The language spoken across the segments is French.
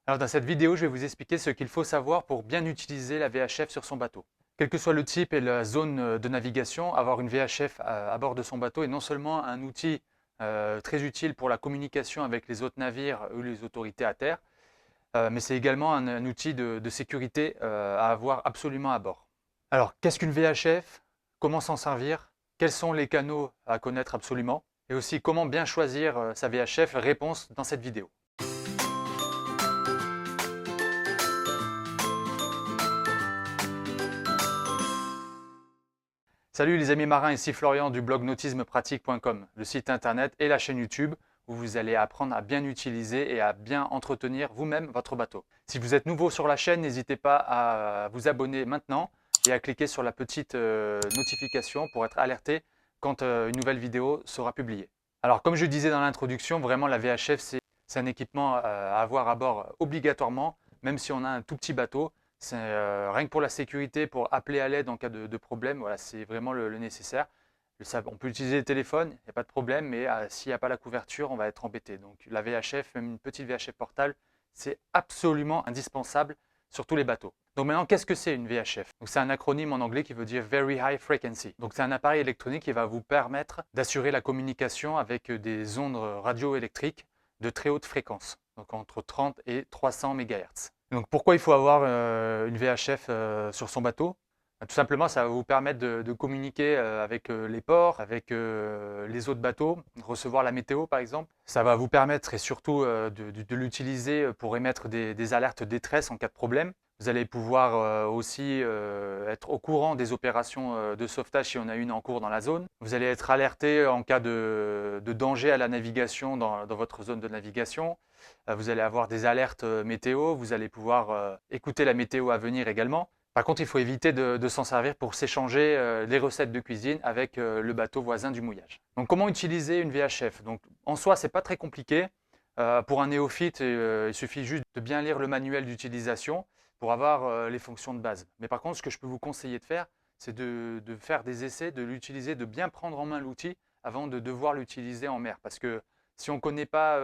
Alors dans cette vidéo, je vais vous expliquer ce qu'il faut savoir pour bien utiliser la VHF sur son bateau. Quel que soit le type et la zone de navigation, avoir une VHF à bord de son bateau est non seulement un outil très utile pour la communication avec les autres navires ou les autorités à terre, mais c'est également un outil de sécurité à avoir absolument à bord. Alors qu'est-ce qu'une VHF? Comment s'en servir? Quels sont les canaux à connaître absolument? Et aussi comment bien choisir sa VHF? Réponse dans cette vidéo. Salut les amis marins, ici Florian du blog nautismepratique.com, le site internet et la chaîne YouTube où vous allez apprendre à bien utiliser et à bien entretenir vous-même votre bateau. Si vous êtes nouveau sur la chaîne, n'hésitez pas à vous abonner maintenant et à cliquer sur la petite notification pour être alerté quand une nouvelle vidéo sera publiée. Alors comme je disais dans l'introduction, vraiment la VHF c'est un équipement à avoir à bord obligatoirement, même si on a un tout petit bateau. C'est rien que pour la sécurité, pour appeler à l'aide en cas de problème, voilà, c'est vraiment le nécessaire. On peut utiliser le téléphone, il n'y a pas de problème, mais s'il n'y a pas la couverture, on va être embêté. Donc la VHF, même une petite VHF portable, c'est absolument indispensable sur tous les bateaux. Donc maintenant, qu'est-ce que c'est une VHF? C'est un acronyme en anglais qui veut dire Very High Frequency. Donc c'est un appareil électronique qui va vous permettre d'assurer la communication avec des ondes radioélectriques de très haute fréquence, donc entre 30 et 300 MHz. Donc pourquoi il faut avoir une VHF sur son bateau? Tout simplement, ça va vous permettre de communiquer avec les ports, avec les autres bateaux, recevoir la météo par exemple. Ça va vous permettre et surtout de l'utiliser pour émettre des alertes détresse en cas de problème. Vous allez pouvoir aussi être au courant des opérations de sauvetage si on a une en cours dans la zone. Vous allez être alerté en cas de danger à la navigation dans votre zone de navigation. Vous allez avoir des alertes météo, vous allez pouvoir écouter la météo à venir également. Par contre, il faut éviter de s'en servir pour s'échanger les recettes de cuisine avec le bateau voisin du mouillage. Donc comment utiliser une VHF? Donc, en soi, ce n'est pas très compliqué. Pour un néophyte, il suffit juste de bien lire le manuel d'utilisation pour avoir les fonctions de base. Mais par contre, ce que je peux vous conseiller de faire, c'est de faire des essais, de l'utiliser, de bien prendre en main l'outil avant de devoir l'utiliser en mer. Parce que si on ne connaît pas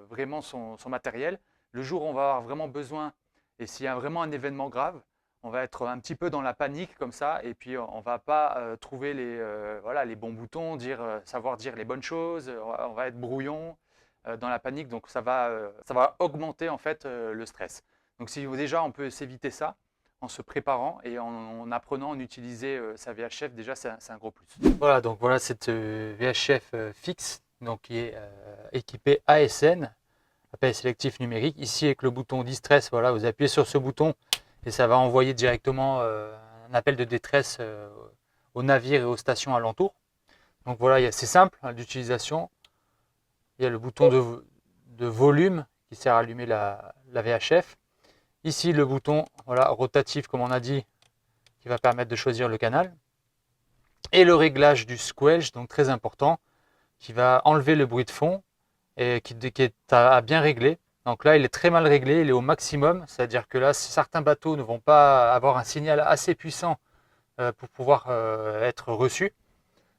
vraiment son matériel, le jour où on va avoir vraiment besoin, et s'il y a vraiment un événement grave, on va être un petit peu dans la panique comme ça, et puis on ne va pas trouver voilà, les bons boutons, savoir dire les bonnes choses, on va être brouillon dans la panique, donc ça va augmenter en fait le stress. Donc si déjà on peut s'éviter ça en se préparant et en apprenant à utiliser sa VHF, déjà c'est un gros plus. Voilà, donc voilà cette VHF fixe, donc qui est équipée ASN, appel sélectif numérique. Ici avec le bouton Distress, voilà, vous appuyez sur ce bouton et ça va envoyer directement un appel de détresse aux navires et aux stations alentours. Donc voilà, c'est simple d'utilisation. Il y a le bouton de volume qui sert à allumer la VHF. Ici le bouton voilà, rotatif comme on a dit qui va permettre de choisir le canal. Et le réglage du squelch, donc très important, qui va enlever le bruit de fond et qui est à bien régler. Donc là, il est très mal réglé, il est au maximum, c'est-à-dire que là, certains bateaux ne vont pas avoir un signal assez puissant pour pouvoir être reçu.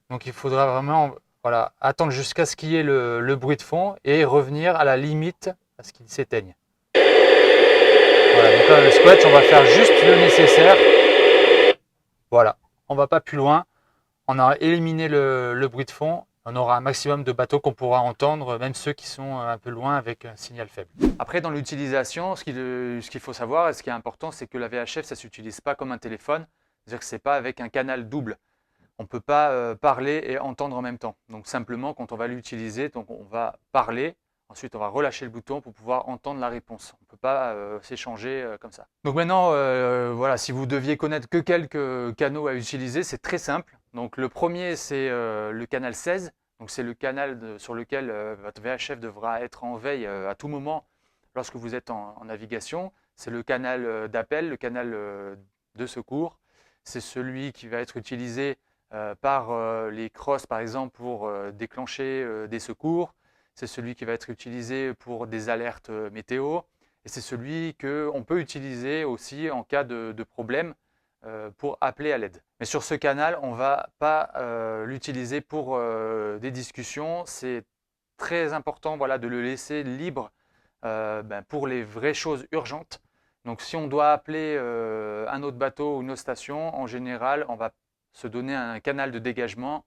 Donc il faudra vraiment voilà, attendre jusqu'à ce qu'il y ait le bruit de fond et revenir à la limite à ce qu'il s'éteigne. Voilà, donc là, le squelch, on va faire juste le nécessaire. Voilà, on ne va pas plus loin. On a éliminé le bruit de fond. On aura un maximum de bateaux qu'on pourra entendre, même ceux qui sont un peu loin avec un signal faible. Après, dans l'utilisation, ce qu'il faut savoir et ce qui est important, c'est que la VHF, ça ne s'utilise pas comme un téléphone. C'est-à-dire que ce n'est pas avec un canal double. On ne peut pas parler et entendre en même temps. Donc simplement, quand on va l'utiliser, on va parler, ensuite on va relâcher le bouton pour pouvoir entendre la réponse. On ne peut pas s'échanger comme ça. Donc maintenant, voilà, si vous deviez connaître que quelques canaux à utiliser, c'est très simple. Donc le premier, c'est le canal 16. Donc c'est le canal sur lequel votre VHF devra être en veille à tout moment lorsque vous êtes en navigation. C'est le canal d'appel, le canal de secours. C'est celui qui va être utilisé par les crosses par exemple pour déclencher des secours. C'est celui qui va être utilisé pour des alertes météo. Et c'est celui qu'on peut utiliser aussi en cas de problème pour appeler à l'aide. Mais sur ce canal, on ne va pas l'utiliser pour des discussions. C'est très important voilà, de le laisser libre pour les vraies choses urgentes. Donc si on doit appeler un autre bateau ou une autre station, en général, on va se donner un canal de dégagement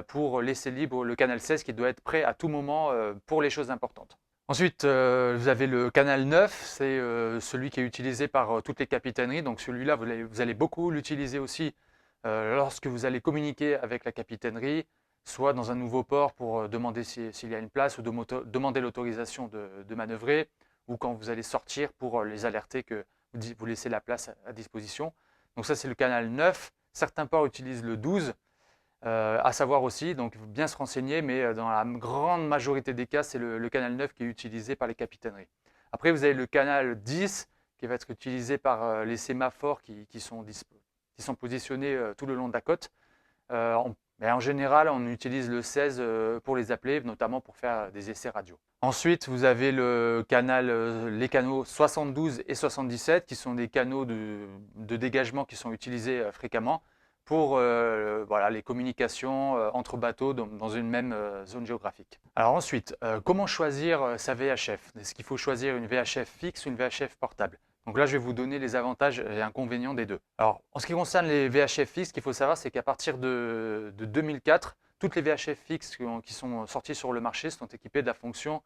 pour laisser libre le canal 16 qui doit être prêt à tout moment pour les choses importantes. Ensuite, vous avez le canal 9, c'est celui qui est utilisé par toutes les capitaineries. Donc celui-là, vous allez beaucoup l'utiliser aussi lorsque vous allez communiquer avec la capitainerie, soit dans un nouveau port pour demander s'il y a une place ou demander l'autorisation de manœuvrer, ou quand vous allez sortir pour les alerter que vous laissez la place à disposition. Donc ça, c'est le canal 9. Certains ports utilisent le 12. À savoir aussi, donc il faut bien se renseigner, mais dans la grande majorité des cas, c'est le canal 9 qui est utilisé par les capitaineries. Après, vous avez le canal 10 qui va être utilisé par les sémaphores qui sont positionnés tout le long de la côte. Mais en général, on utilise le 16 pour les appeler, notamment pour faire des essais radio. Ensuite, vous avez les canaux 72 et 77 qui sont des canaux de dégagement qui sont utilisés fréquemment pour les communications entre bateaux dans une même zone géographique. Alors ensuite, comment choisir sa VHF? Est-ce qu'il faut choisir une VHF fixe ou une VHF portable? Donc là, je vais vous donner les avantages et inconvénients des deux. Alors, en ce qui concerne les VHF fixes, ce qu'il faut savoir, c'est qu'à partir de 2004, toutes les VHF fixes qui sont sorties sur le marché sont équipées de la fonction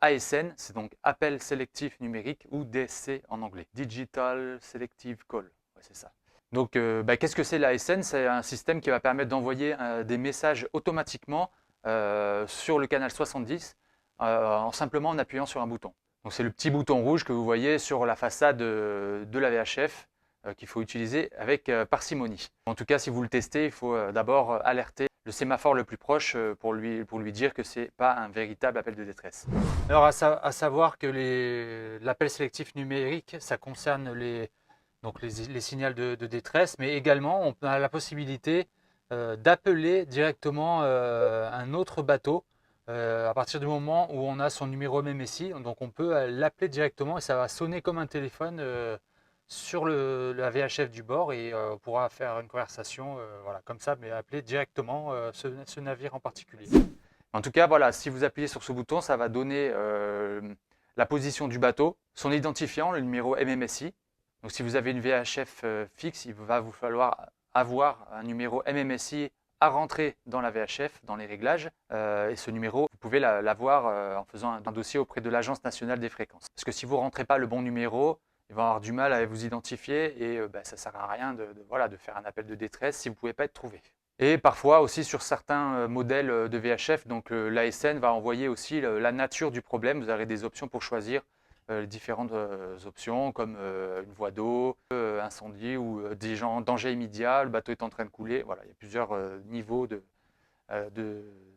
ASN, c'est donc appel sélectif numérique, ou DSC en anglais, Digital Selective Call, ouais, c'est ça. Donc, qu'est-ce que c'est l'ASN? C'est un système qui va permettre d'envoyer des messages automatiquement sur le canal 70 simplement en appuyant sur un bouton. Donc, c'est le petit bouton rouge que vous voyez sur la façade de la VHF qu'il faut utiliser avec parcimonie. En tout cas, si vous le testez, il faut d'abord alerter le sémaphore le plus proche pour lui dire que ce n'est pas un véritable appel de détresse. Alors, à savoir que l'appel sélectif numérique, ça concerne les signaux de détresse, mais également on a la possibilité d'appeler directement un autre bateau à partir du moment où on a son numéro MMSI. Donc on peut l'appeler directement et ça va sonner comme un téléphone sur la VHF du bord et on pourra faire une conversation comme ça, mais appeler directement ce navire en particulier. En tout cas, voilà, si vous appuyez sur ce bouton, ça va donner la position du bateau, son identifiant, le numéro MMSI. Donc si vous avez une VHF fixe, il va vous falloir avoir un numéro MMSI à rentrer dans la VHF, dans les réglages. Et ce numéro, vous pouvez l'avoir en faisant un dossier auprès de l'Agence nationale des fréquences. Parce que si vous ne rentrez pas le bon numéro, il va avoir du mal à vous identifier et ça ne sert à rien de faire un appel de détresse si vous ne pouvez pas être trouvé. Et parfois aussi sur certains modèles de VHF, donc l'ASN va envoyer aussi la nature du problème. Vous aurez des options pour choisir différentes options comme une voie d'eau, incendie ou danger immédiat, le bateau est en train de couler. Voilà, il y a plusieurs niveaux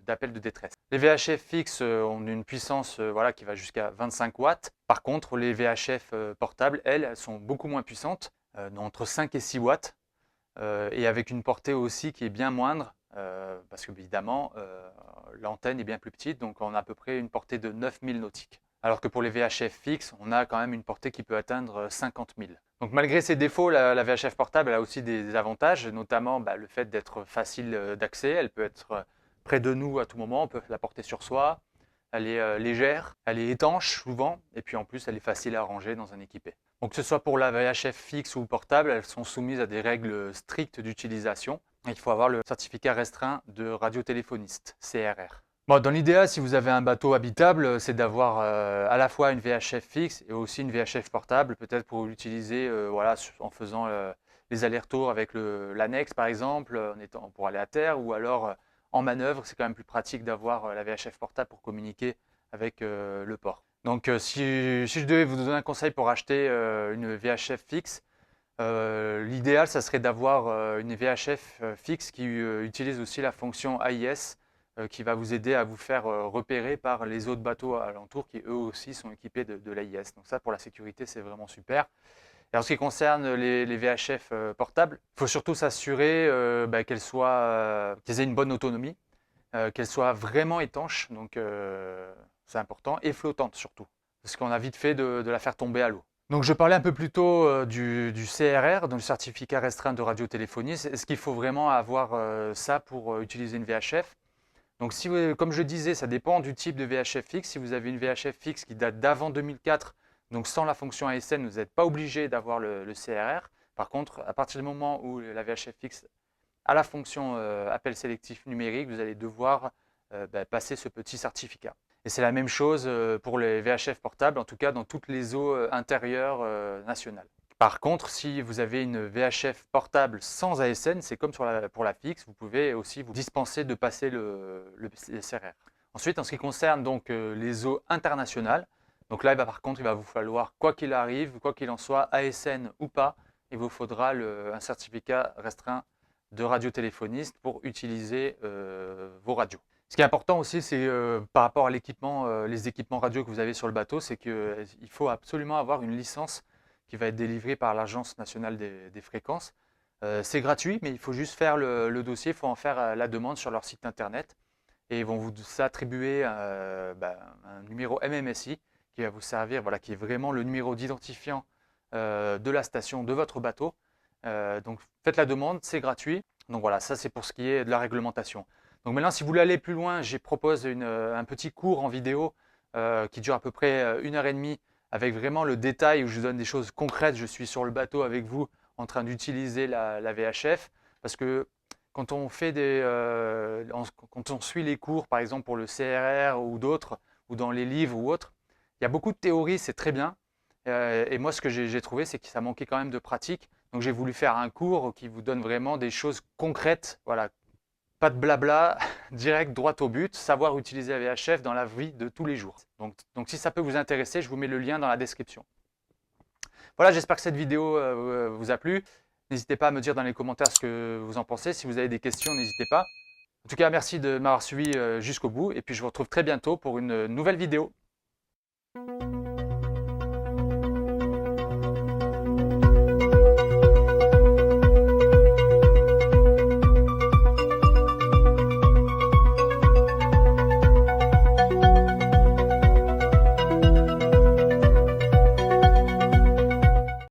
d'appel de détresse. Les VHF fixes ont une puissance qui va jusqu'à 25 watts. Par contre, les VHF portables, elles sont beaucoup moins puissantes, entre 5 et 6 watts, et avec une portée aussi qui est bien moindre, parce que évidemment, l'antenne est bien plus petite, donc on a à peu près une portée de 9000 nautiques. Alors que pour les VHF fixes, on a quand même une portée qui peut atteindre 50 000. Donc malgré ses défauts, la VHF portable a aussi des avantages, notamment le fait d'être facile d'accès. Elle peut être près de nous à tout moment, on peut la porter sur soi. Elle est légère, elle est étanche souvent, et puis en plus elle est facile à ranger dans un équipé. Donc que ce soit pour la VHF fixe ou portable, elles sont soumises à des règles strictes d'utilisation. Il faut avoir le certificat restreint de radiotéléphoniste, CRR. Bon, dans l'idéal, si vous avez un bateau habitable, c'est d'avoir à la fois une VHF fixe et aussi une VHF portable, peut-être pour l'utiliser en faisant les allers-retours avec l'annexe par exemple, pour aller à terre, ou alors en manœuvre. C'est quand même plus pratique d'avoir la VHF portable pour communiquer avec le port. Donc si je devais vous donner un conseil pour acheter une VHF fixe, l'idéal, ça serait d'avoir une VHF fixe qui utilise aussi la fonction AIS, qui va vous aider à vous faire repérer par les autres bateaux alentours qui eux aussi sont équipés de l'AIS. Donc ça, pour la sécurité, c'est vraiment super. Et en ce qui concerne les VHF portables, il faut surtout s'assurer qu'elles aient une bonne autonomie, qu'elles soient vraiment étanches, donc c'est important, et flottantes surtout, parce qu'on a vite fait de la faire tomber à l'eau. Donc je parlais un peu plus tôt du CRR, donc le certificat restreint de radiotéléphonie. Est-ce qu'il faut vraiment avoir ça pour utiliser une VHF ? Donc comme je disais, ça dépend du type de VHF fixe. Si vous avez une VHF fixe qui date d'avant 2004, donc sans la fonction ASN, vous n'êtes pas obligé d'avoir le CRR. Par contre, à partir du moment où la VHF fixe a la fonction appel sélectif numérique, vous allez devoir passer ce petit certificat. Et c'est la même chose pour les VHF portables, en tout cas dans toutes les eaux intérieures nationales. Par contre, si vous avez une VHF portable sans ASN, c'est comme pour la fixe, vous pouvez aussi vous dispenser de passer le CRR. Ensuite, en ce qui concerne donc les eaux internationales, donc là, par contre, il va vous falloir, quoi qu'il arrive, quoi qu'il en soit, ASN ou pas, il vous faudra un certificat restreint de radiotéléphoniste pour utiliser vos radios. Ce qui est important aussi, c'est par rapport à l'équipement, les équipements radio que vous avez sur le bateau, c'est qu'il faut absolument avoir une licence qui va être délivrée par l'Agence nationale des fréquences. C'est gratuit, mais il faut juste faire le dossier, il faut en faire la demande sur leur site internet et ils vont vous attribuer un numéro MMSI qui va vous servir, voilà, qui est vraiment le numéro d'identifiant de la station de votre bateau. Donc faites la demande, c'est gratuit. Donc voilà, ça c'est pour ce qui est de la réglementation. Donc maintenant, si vous voulez aller plus loin, je propose un petit cours en vidéo qui dure à peu près 1h30 avec vraiment le détail où je vous donne des choses concrètes. Je suis sur le bateau avec vous en train d'utiliser la VHF parce que quand on fait quand on suit les cours, par exemple pour le CRR ou d'autres, ou dans les livres ou autres, il y a beaucoup de théorie, c'est très bien. Et moi, ce que j'ai trouvé, c'est que ça manquait quand même de pratique. Donc j'ai voulu faire un cours qui vous donne vraiment des choses concrètes, voilà, pas de blabla, direct, droit au but, savoir utiliser la VHF dans la vie de tous les jours. Donc si ça peut vous intéresser, je vous mets le lien dans la description. Voilà, j'espère que cette vidéo vous a plu. N'hésitez pas à me dire dans les commentaires ce que vous en pensez. Si vous avez des questions, n'hésitez pas. En tout cas, merci de m'avoir suivi jusqu'au bout. Et puis je vous retrouve très bientôt pour une nouvelle vidéo.